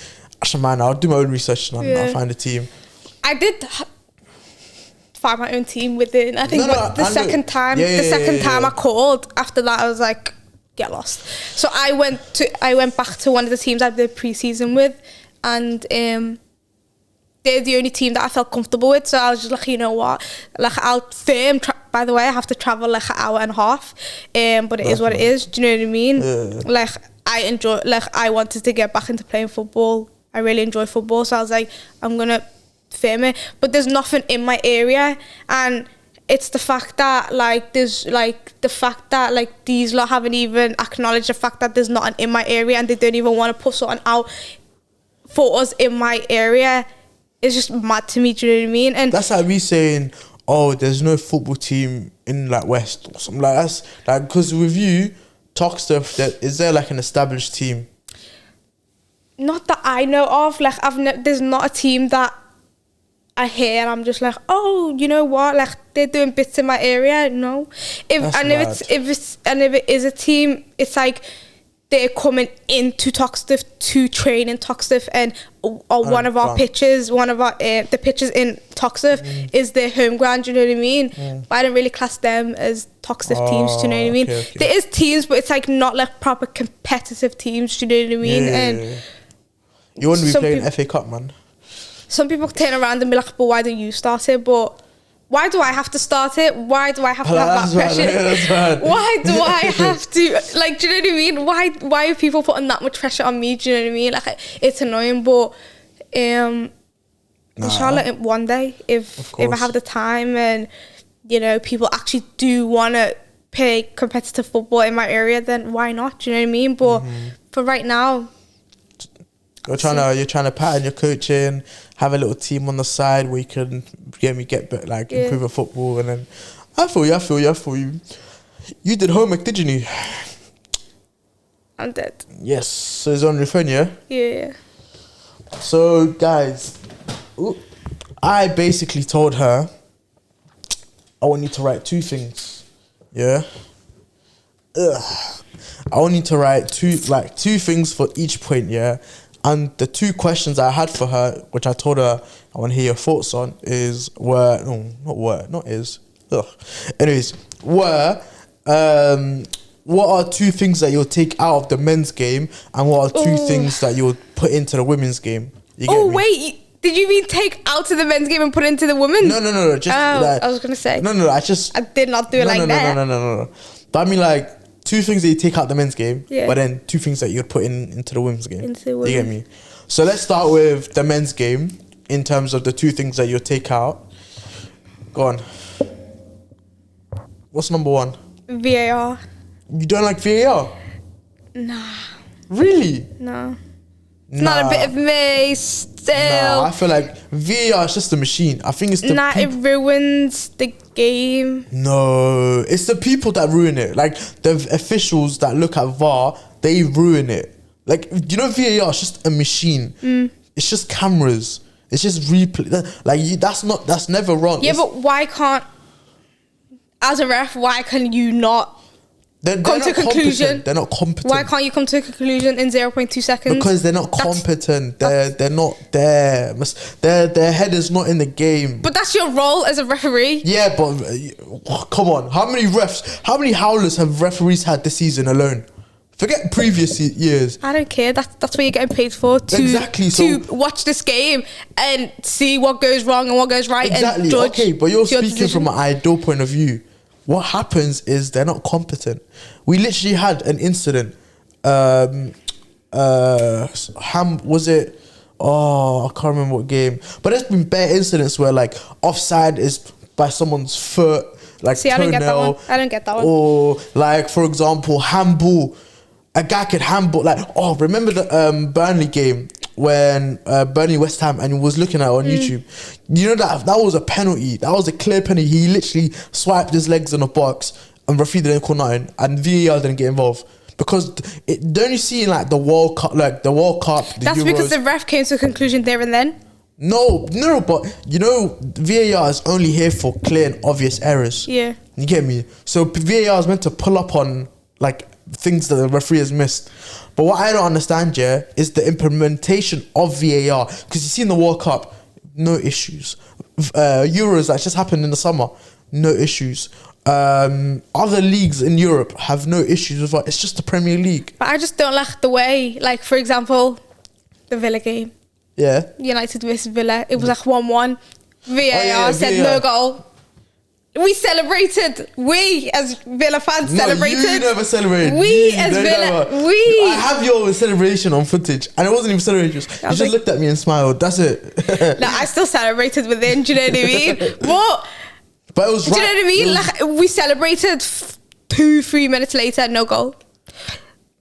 Actually, man, I'll do my own research and I'll find a team. I did find my own team within. I think the second time I called, after that I was like, get lost. So I went back to one of the teams I did pre-season with, and they're the only team that I felt comfortable with. So I was just like, you know what, like I'll by the way, I have to travel like an hour and a half, but it is what it is. Do you know what I mean? Yeah. Like I wanted to get back into playing football. I really enjoy football, so I was like, I'm gonna firm it. But there's nothing in my area, and it's the fact that like there's like the fact that like these lot haven't even acknowledged the fact that there's nothing in my area, and they don't even want to put something out for us in my area. It's just mad to me. Do you know what I mean? And that's like me saying, oh, there's no football team in like West or something like that. That's like, because with you, Toxteth, is there like an established team? Not that I know of. Like there's not a team that I hear and I'm just like, oh, you know what? Like they're doing bits in my area. No, if it is a team, it's like they're coming into Toxteth to train in Toxteth, and one of our pitches, the pitches in Toxteth is their home ground. Do you know what I mean? But I don't really class them as Toxteth teams. Do you know what I mean? Okay. There is teams, but it's like not like proper competitive teams. Do you know what I mean? And you want to be playing FA Cup, man. Some people turn around and be like, but why don't you start it? But why do I have to start it? Why do I have to have that pressure? Why do I have to, like, do you know what I mean? Why are people putting that much pressure on me? Do you know what I mean? Like, it's annoying, but inshallah, one day, if I have the time and, you know, people actually do want to play competitive football in my area, then why not? Do you know what I mean? But for right now, you're trying to pattern your coaching, have a little team on the side where you can improve your football, and then I feel you. You did homework, didn't you? I'm dead. Yes. So it's on your phone, yeah? Yeah. So guys, I basically told her I want you to write 2 things. Yeah. I want you to write two things for each point, yeah? And the 2 questions I had for her, which I told her I want to hear your thoughts on, what are 2 things that you'll take out of the men's game, and what are 2 things that you'll put into the women's game? You get me? Wait, did you mean take out of the men's game and put into the women's? No. Just I was gonna say. No. I did not do it like that. No. But I mean, like, 2 things that you take out the men's game, but then 2 things that you'd put into the women's game. You get me? So let's start with the men's game in terms of the 2 things that you'll take out. Go on. What's number 1? VAR. You don't like VAR? Nah. Really? No. It's not a bit of me still. Nah, I feel like VAR is just a machine. I think it's the it ruins the game. No, it's the people that ruin it. Like the officials that look at VAR, they ruin it. Like, you know, VAR is just a machine. It's just cameras. It's just replay. Like, that's never wrong. Yeah, but why can't, as a ref, why can you not come to a conclusion? They're not competent. Why can't you come to a conclusion in 0.2 seconds? Because they're not competent. They're not there. Their head is not in the game. But that's your role as a referee. Yeah, but come on. How many howlers have referees had this season alone? Forget previous years. I don't care. That's what you're getting paid for. To watch this game and see what goes wrong and what goes right. Exactly. And judge. Okay, but you're speaking from an ideal point of view. What happens is they're not competent. We literally had an incident. Was it? Oh, I can't remember what game. But there's been bare incidents where like offside is by someone's foot, like I don't get that one. Or like, for example, handball. A guy could handball. Like, remember the Burnley game when Burnley West Ham, and he was looking at it on YouTube. You know that was a penalty. That was a clear penalty. He literally swiped his legs in the box, and referee didn't call nothing, and VAR didn't get involved because don't you see like the World Cup, That's Euros, because the ref came to a conclusion there and then. No, but you know VAR is only here for clear and obvious errors. Yeah, you get me. So VAR is meant to pull up on like things that the referee has missed. But what I don't understand, is the implementation of VAR. Because you see in the World Cup, no issues. Euros that just happened in the summer, no issues. Other leagues in Europe have no issues with it. It's just the Premier League. But I just don't like the way, like, for example, the Villa game. Yeah. United versus Villa. It was like 1-1. VAR said VAR. no goal. We celebrated. We as Villa fans celebrated. You never celebrated. We as Villa. I have your celebration on footage, and it wasn't even celebration. You just looked at me and smiled. That's it. No, I still celebrated within. Do you know what I mean? But it was. Do you know what I mean? Like, we celebrated 2-3 minutes later, no goal.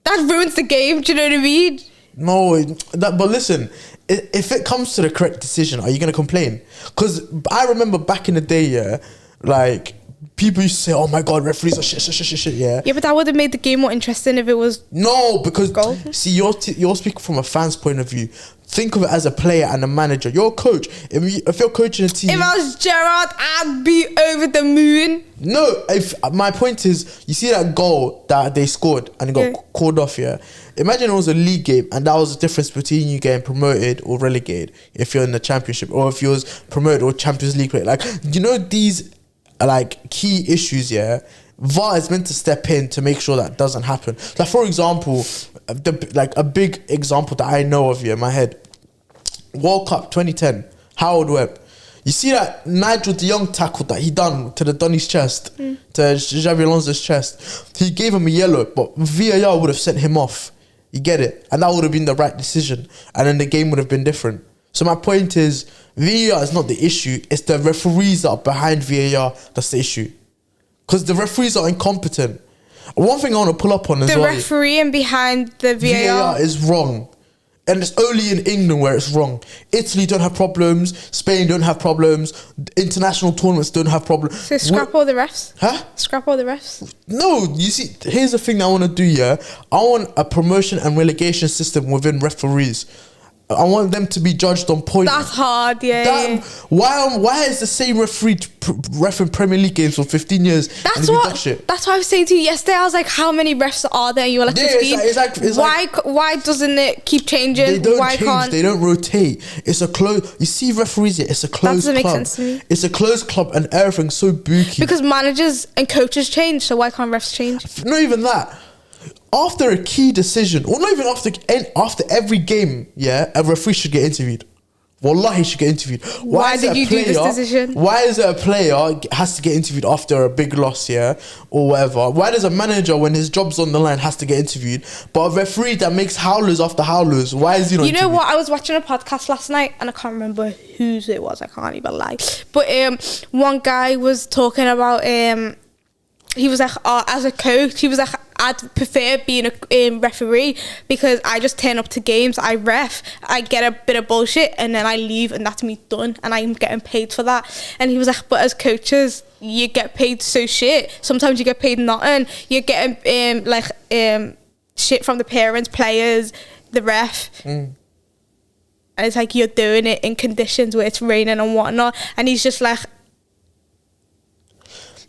That ruins the game. Do you know what I mean? No, but listen, if it comes to the correct decision, are you going to complain? Because I remember back in the day, yeah, like, people used to say, oh my God, referees are shit, yeah. Yeah, but that would have made the game more interesting if it was... No, because, goal. See, you're speaking from a fan's point of view. Think of it as a player and a manager. You're a coach. If you're coaching a team... If I was Gerrard, I'd be over the moon. No, my point is, you see that goal that they scored and it got called off, yeah? Imagine it was a league game and that was the difference between you getting promoted or relegated if you're in the championship, or if you was promoted or Champions League. Like, you know, these like key issues, yeah? VAR is meant to step in to make sure that doesn't happen. Like, for example, a big example that I know of, yeah, in my head, World Cup 2010, Howard Webb. You see that Nigel de Jong tackle that he done to the Donny's chest, to Xabi Alonso's chest? He gave him a yellow, but VAR would have sent him off. You get it? And that would have been the right decision. And then the game would have been different. So my point is, VAR is not the issue. It's the referees that are behind VAR that's the issue. Because the referees are incompetent. One thing I want to pull up on as well. The refereeing behind the VAR. VAR is wrong. And it's only in England where it's wrong. Italy don't have problems. Spain don't have problems. International tournaments don't have problems. So scrap all the refs? Huh? Scrap all the refs? No, you see, here's the thing that I want to do, yeah? I want a promotion and relegation system within referees. I want them to be judged on points. That's hard, yeah. Why is the same referee ref in Premier League games for 15 years? That's what I was saying to you yesterday. I was like, how many refs are there? And you were like, 15. Why doesn't it keep changing? They don't change. They don't rotate. It's a close. You see, referees. It's a closed club. That doesn't make sense to me. It's a closed club, and everything's so booky. Because managers and coaches change, so why can't refs change? Not even that. After a key decision, or not even after every game, yeah, a referee should get interviewed. Wallahi, he should get interviewed. Why did you do this decision? Why is it a player has to get interviewed after a big loss, yeah, or whatever? Why does a manager, when his job's on the line, has to get interviewed? But a referee that makes howlers after howlers, why is he not interviewed? You know what? I was watching a podcast last night, and I can't remember whose it was. I can't even lie. But one guy was talking about he was like, as a coach, he was like, I'd prefer being a referee because I just turn up to games, I ref, I get a bit of bullshit, and then I leave, and that's me done, and I'm getting paid for that. And he was like, but as coaches, you get paid so shit. Sometimes you get paid nothing. You're getting shit from the parents, players, the ref. And it's like you're doing it in conditions where it's raining and whatnot. And he's just like,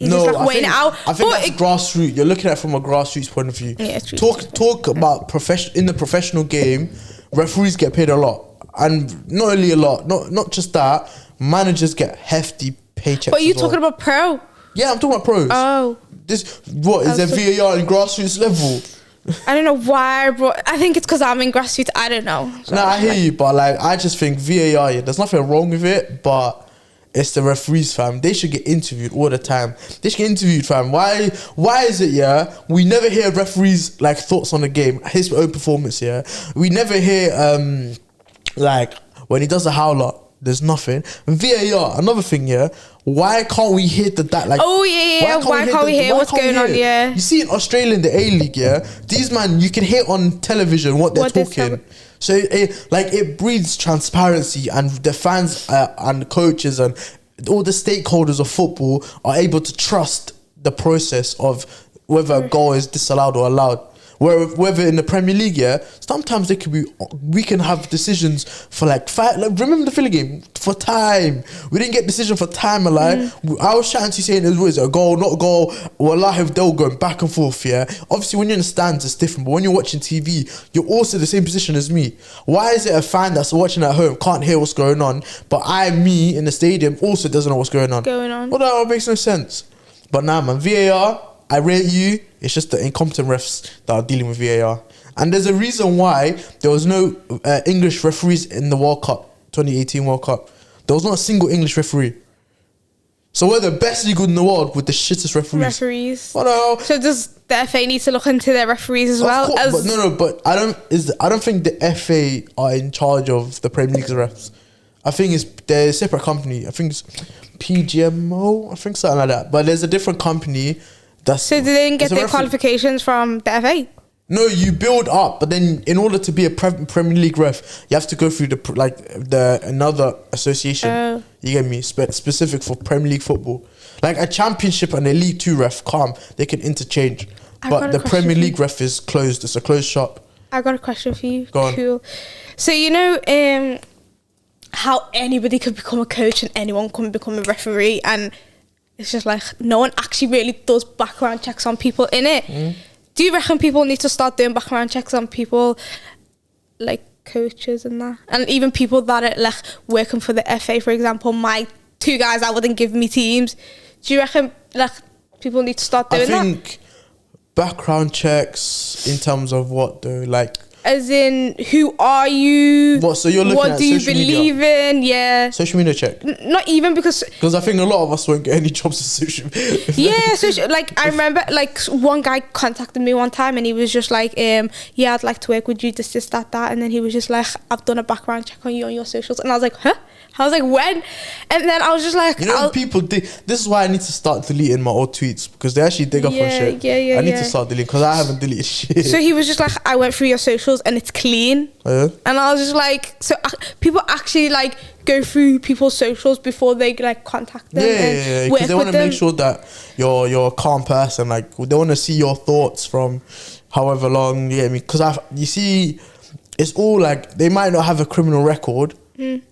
I think that's grassroots. You're looking at it from a grassroots point of view. Yeah, it's true. Talk about in the professional game, referees get paid a lot, and not only a lot, not just that. Managers get hefty paychecks. But you're talking about pro? Yeah, I'm talking about pros. Oh, is there VAR in grassroots level? I don't know why, but I think it's because I'm in grassroots. I don't know. So I hear you, but like I just think VAR. There's nothing wrong with it, but it's the referees, fam. They should get interviewed all the time. They should get interviewed, fam. Why is it, yeah? We never hear referees like thoughts on the game, his own performance, yeah. We never hear like when he does a howler, there's nothing. VAR, another thing, yeah. Why can't we hear that? Like, oh yeah. Why can't we hear what's going on? Yeah. You see in Australia in the A-League, yeah. These man, you can hear on television what they're talking. So it breeds transparency, and the fans and the coaches and all the stakeholders of football are able to trust the process of whether a goal is disallowed or allowed. Whether in the Premier League, yeah, sometimes we can have decisions for like 5. Like, remember the Philly game for time? We didn't get decision for time. I was chatting to you saying it was a goal, not a goal. Wallahi, if they were going back and forth. Yeah, obviously when you're in the stands, it's different. But when you're watching TV, you're also the same position as me. Why is it a fan that's watching at home can't hear what's going on, but me in the stadium also doesn't know what's going on? Well, that makes no sense. But nah, man, VAR, I rate you. It's just the incompetent refs that are dealing with VAR. And there's a reason why there was no English referees in the World Cup, 2018 World Cup. There was not a single English referee. So we're the best league in the world with the shittest referees. What the hell? So does the FA need to look into their referees as well? But I don't think the FA are in charge of the Premier League's refs. I think they're a separate company. I think it's PGMO. I think something like that. But there's a different company. So they didn't get their qualifications from the FA? No, you build up, but then in order to be a Premier League ref, you have to go through another association. You get me? Specific for Premier League football, like a Championship and a League 2 ref. They can interchange, but the Premier League ref is closed. It's a closed shop. I got a question for you. Go on. Cool. So you know how anybody could become a coach and anyone can become a referee, and it's just like no one actually really does background checks on people in it. Do you reckon people need to start doing background checks on people like coaches and that, and even people that are like working for the FA, for example? My 2 guys that wouldn't give me teams. Do you reckon like people need to start doing that? I think background checks in terms of what though, like. As in, who are you? What? So you're looking at what do you believe in? Yeah. Social media check. Not even because I think a lot of us won't get any jobs in social media. Yeah, like I remember, like one guy contacted me one time and he was just like, yeah, I'd like to work with you, this, that, and then he was just like, I've done a background check on you on your socials, and I was like, huh? I was like, when? And then I was just like, people dig. This is why I need to start deleting my old tweets, because they actually dig up on shit. I need to start deleting because I haven't deleted shit. So he was just like, I went through your socials and it's clean. Oh, yeah? And I was just like, so people actually like go through people's socials before they like contact them. Yeah, because they want to make sure that you're a calm person. Like they want to see your thoughts from however long. You get me? Because you see, it's all like they might not have a criminal record.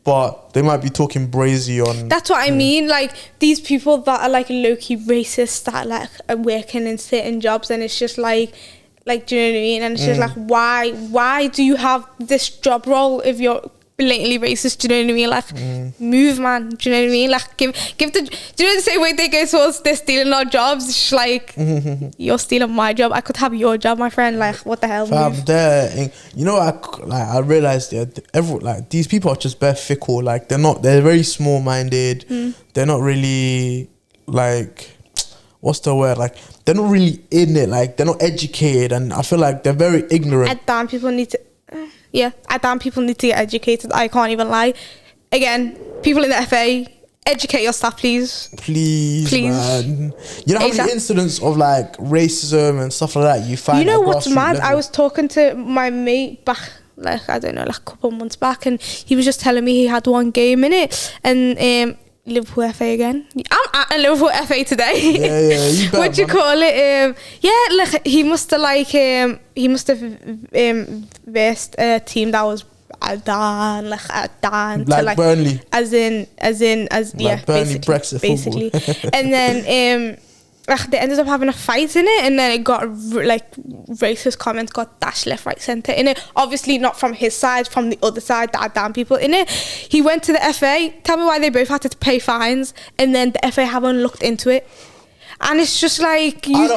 But they might be talking brazy on. That's what I mean. Like these people that are like low-key racist that like are working in certain jobs, and it's just like do you know what I mean? And it's just like, why do you have this job role if you're blatantly racist? Do you know what I mean? Like move, man. Do you know what I mean? Like give the. Do you know the same way they go towards they're stealing our jobs? It's just like you're stealing my job. I could have your job, my friend. Like what the hell? You know, I realized that these people are just bare fickle. Like they're very small minded. They're not really like, what's the word? Like they're not really in it. Like they're not educated, and I feel like they're very ignorant. And damn, people need to. People need to get educated. I can't even lie. Again, people in the FA, educate your staff, please. Please, man. You know how many incidents of like racism and stuff like that you find? You know what's mad? I was talking to my mate back, like I don't know, like a couple of months back, and he was just telling me he had one game in it, and Liverpool FA again. I'm at a Liverpool FA today. Yeah, you bet, what do you call it? Like he must have versed a team that was Dan like to Burnley, as Burnley Brexit basically. And then they ended up having a fight in it, and then it got like racist comments got dashed left, right, centre in it. Obviously not from his side, from the other side that are damn people in it. He went to the FA. Tell me why they both had to pay fines, and then the FA haven't looked into it. And it's just like you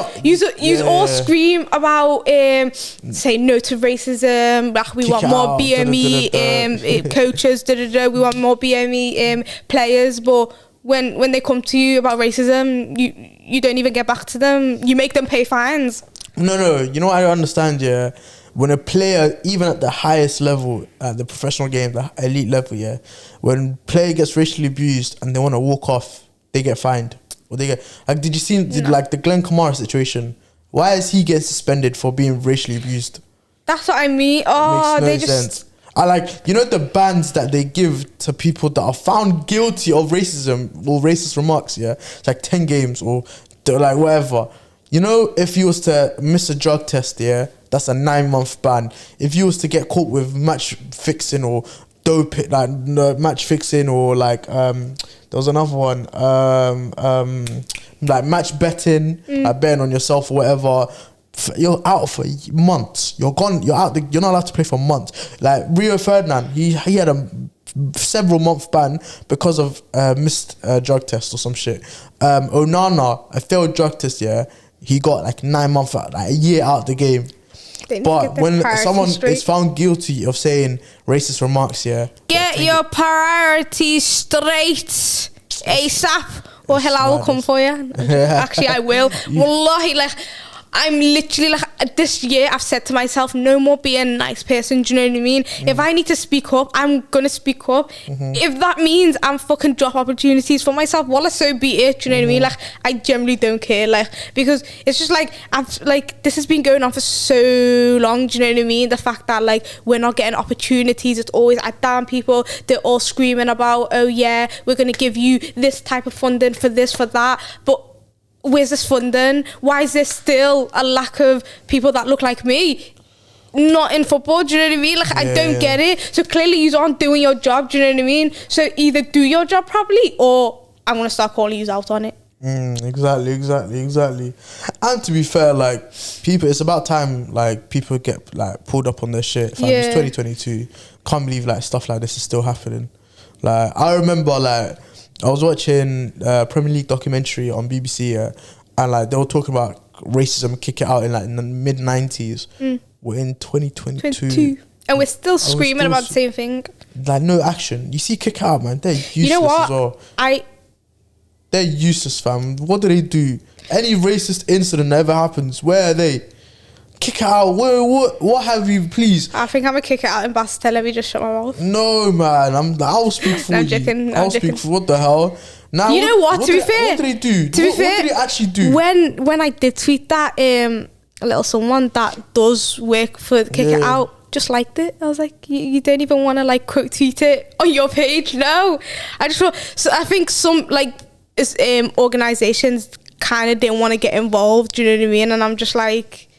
all scream about say no to racism. Like we want more BME coaches. We want more BME players, but when they come to you about racism, you don't even get back to them. You make them pay fines. No. You know what I understand, yeah? When a player, even at the highest level, at the professional game, the elite level, yeah, when a player gets racially abused and they want to walk off, they get fined. Or they get like, did you see like the Glenn Kamara situation? Why is he getting suspended for being racially abused? That's what I mean. Oh, makes no sense. I like, you know, the bans that they give to people that are found guilty of racism or racist remarks, yeah? It's like 10 games or like whatever. You know, if you was to miss a drug test, yeah, that's a 9-month ban. If you was to get caught with match fixing or dope, like no, match fixing or like there was another one like match betting, like betting on yourself or whatever. You're out for months. You're gone. You're out. You're not allowed to play for months. Like Rio Ferdinand, he had a several month ban because of missed drug test or some shit. Onana, a failed drug test. Yeah, he got like 9 months out, like a year out the game. But when someone is found guilty of saying racist remarks, yeah, get your priorities straight ASAP, or Hilaal will come for you. Actually, I will. Wallahi, like. I'm literally like, this year I've said to myself, no more being a nice person, do you know what I mean? If I need to speak up, I'm gonna speak up. If that means I'm fucking drop opportunities for myself, well, so be it, do you know what I mean? Like, I generally don't care, like, because it's just like, this has been going on for so long, do you know what I mean? The fact that, like, we're not getting opportunities, it's always at damn people, they're all screaming about, oh yeah, we're gonna give you this type of funding for this, for that, but where's this funding? Why is there still a lack of people that look like me? Not in football, do you know what I mean? Like, I don't get it. So clearly you aren't doing your job, do you know what I mean? So either do your job properly or I'm going to start calling you out on it. Exactly. And to be fair, like, people, it's about time, like, people get, like, pulled up on their shit. Fam, it's 2022. Can't believe, like, stuff like this is still happening. Like, I remember, like, I was watching a Premier League documentary on BBC, and like they were talking about racism, kick it out in like in the mid-90s. We're in 2022. And we're still screaming about the same thing. Like, no action. You see, kick it out, man. They're useless, you know what? As well. They're useless, fam. What do they do? Any racist incident that ever happens, where are they? Kick it out. What have you, please? I think I'm gonna kick it out in Bastille. Let me just shut my mouth. No, man. I'll speak for you. I'll speak for what the hell. Now, you know what? To be fair, what did they do? What did they actually do? When I did tweet that, a little someone that does work for Kick It Out just liked it. I was like, you don't even want to like quote tweet it on your page? No. I just thought, so I think some like organizations kind of didn't want to get involved. Do you know what I mean? And I'm just like,